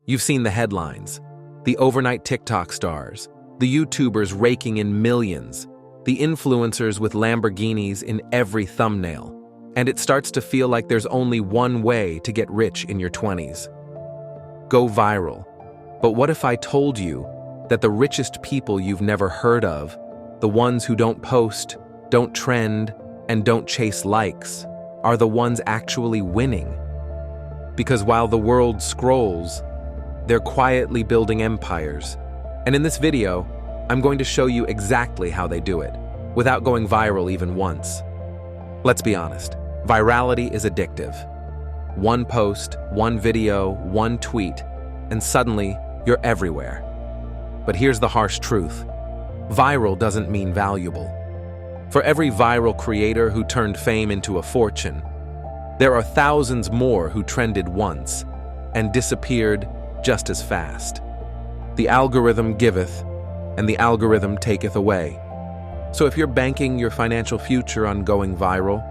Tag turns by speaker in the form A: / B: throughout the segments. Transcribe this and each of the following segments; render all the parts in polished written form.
A: You've seen the headlines, the overnight TikTok stars, the YouTubers raking in millions, the influencers with Lamborghinis in every thumbnail, and it starts to feel like there's only one way to get rich in your 20s. Go viral. But what if I told you that the richest people you've never heard of, the ones who don't post, don't trend, and don't chase likes, are the ones actually winning? Because while the world scrolls, they're quietly building empires. And in this video, I'm going to show you exactly how they do it, without going viral even once. Let's be honest, virality is addictive. One post, one video, one tweet, and suddenly you're everywhere. But here's the harsh truth. Viral doesn't mean valuable. For every viral creator who turned fame into a fortune, there are thousands more who trended once and disappeared just as fast. The algorithm giveth, and the algorithm taketh away. So if you're banking your financial future on going viral,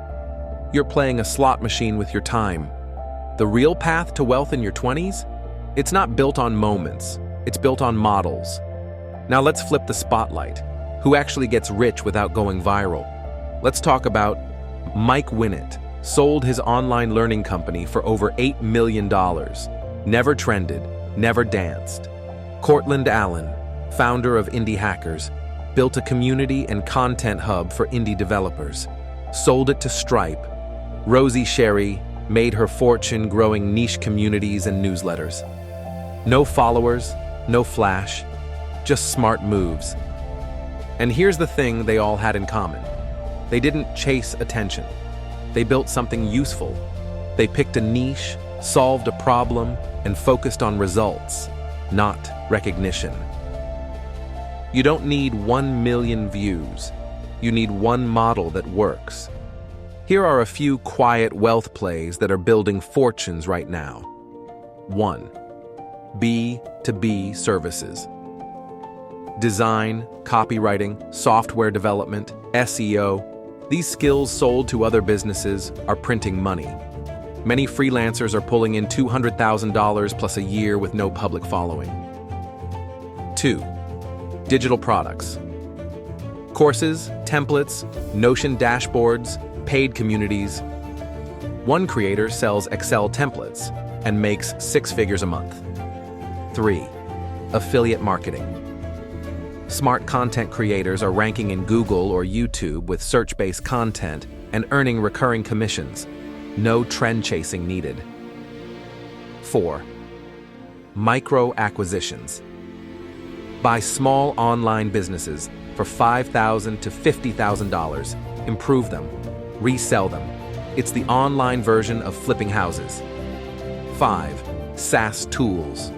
A: you're playing a slot machine with your time. The real path to wealth in your 20s? It's not built on moments, it's built on models. Now let's flip the spotlight. Who actually gets rich without going viral? Let's talk about Mike Winnett. Sold his online learning company for over $8 million. Never trended, never danced. Cortland Allen, founder of Indie Hackers, built a community and content hub for indie developers. Sold it to Stripe. Rosie Sherry made her fortune growing niche communities and newsletters. No followers, no flash, just smart moves. And here's the thing they all had in common. They didn't chase attention. They built something useful. They picked a niche, solved a problem, and focused on results, not recognition. You don't need 1 million views. You need one model that works. Here are a few quiet wealth plays that are building fortunes right now. 1. B2B services. Design, copywriting, software development, SEO. These skills sold to other businesses are printing money. Many freelancers are pulling in $200,000 plus a year with no public following. 2. Digital products. Courses, templates, Notion dashboards, paid communities. One creator sells Excel templates and makes 6 figures a month. 3. Affiliate marketing. Smart content creators are ranking in Google or YouTube with search-based content and earning recurring commissions. No trend chasing needed. 4. Micro acquisitions. Buy small online businesses for $5,000 to $50,000. Improve them. Resell them. It's the online version of flipping houses. 5. SaaS tools.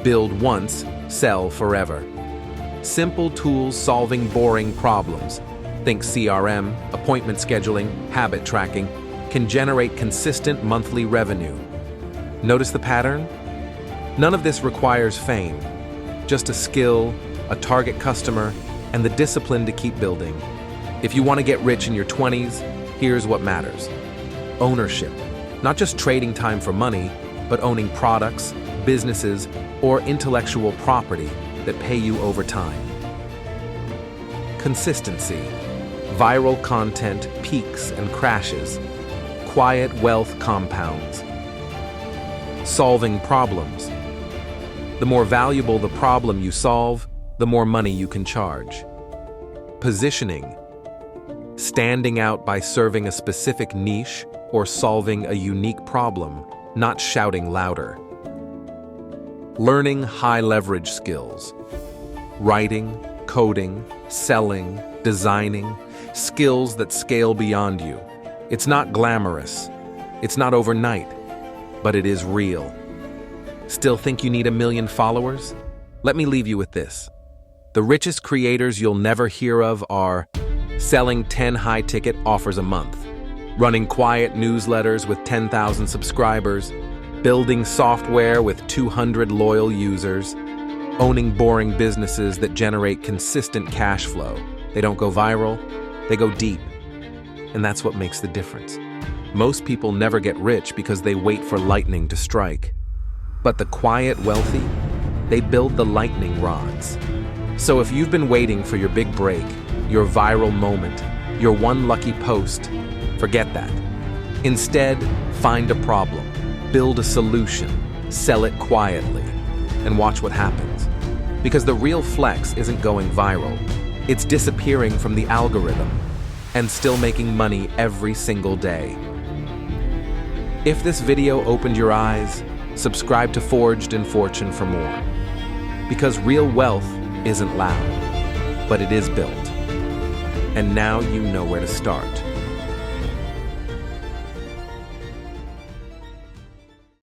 A: Build once, sell forever. Simple tools solving boring problems. Think CRM, appointment scheduling, habit tracking, can generate consistent monthly revenue. Notice the pattern? None of this requires fame, just a skill, a target customer, and the discipline to keep building. If you want to get rich in your 20s, here's what matters. Ownership. Not just trading time for money, but owning products, businesses, or intellectual property that pay you over time. Consistency. Viral content peaks and crashes. Quiet wealth compounds. Solving problems. The more valuable the problem you solve, the more money you can charge. Positioning. Standing out by serving a specific niche or solving a unique problem, not shouting louder. Learning high-leverage skills. Writing, coding, selling, designing, skills that scale beyond you. It's not glamorous. It's not overnight, but it is real. Still think you need 1 million followers? Let me leave you with this. The richest creators you'll never hear of are selling 10 high-ticket offers a month, running quiet newsletters with 10,000 subscribers, building software with 200 loyal users, owning boring businesses that generate consistent cash flow. They don't go viral, they go deep. And that's what makes the difference. Most people never get rich because they wait for lightning to strike. But the quiet wealthy, they build the lightning rods. So if you've been waiting for your big break, your viral moment, your one lucky post, forget that. Instead, find a problem, build a solution, sell it quietly, and watch what happens. Because the real flex isn't going viral, it's disappearing from the algorithm and still making money every single day. If this video opened your eyes, subscribe to Forged in Fortune for more. Because real wealth isn't loud, but it is built. And now you know where to start.